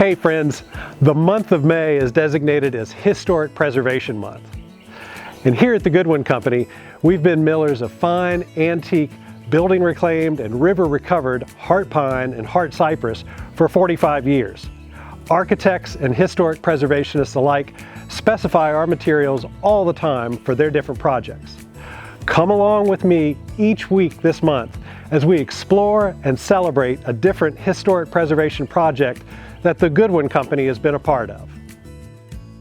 Hey friends, the month of May is designated as Historic Preservation Month. And here at the Goodwin Company, we've been millers of fine, antique, building reclaimed and river recovered heart pine and heart cypress for 45 years. Architects and historic preservationists alike specify our materials all the time for their different projects. Come along with me each week this month as we explore and celebrate a different historic preservation project that the Goodwin Company has been a part of.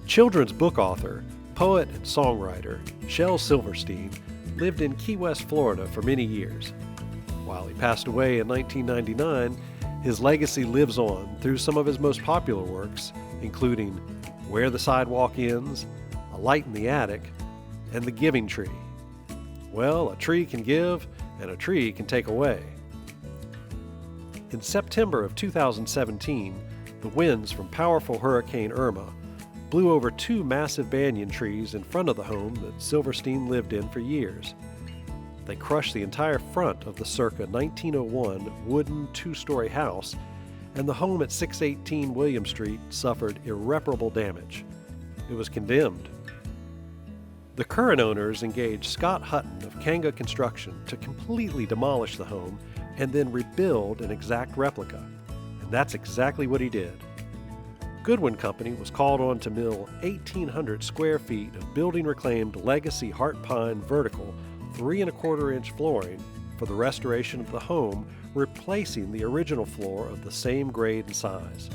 Children's book author, poet and songwriter Shel Silverstein lived in Key West, Florida for many years. While he passed away in 1999, his legacy lives on through some of his most popular works, including Where the Sidewalk Ends, A Light in the Attic, and The Giving Tree. Well, a tree can give and a tree can take away. In September of 2017, the winds from powerful Hurricane Irma blew over two massive banyan trees in front of the home that Silverstein lived in for years. They crushed the entire front of the circa 1901 wooden two-story house, and the home at 618 William Street suffered irreparable damage. It was condemned. The current owners engaged Scott Hutton of Kanga Construction to completely demolish the home and then rebuild an exact replica. And that's exactly what he did. Goodwin Company was called on to mill 1,800 square feet of building reclaimed legacy heart pine vertical 3¼ inch flooring for the restoration of the home, replacing the original floor of the same grade and size.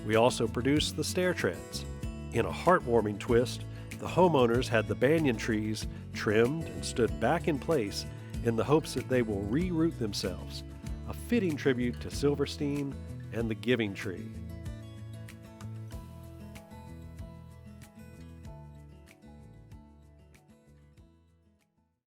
We also produced the stair treads. In a heartwarming twist, the homeowners had the banyan trees trimmed and stood back in place in the hopes that they will reroot themselves, a fitting tribute to Silverstein and the Giving Tree.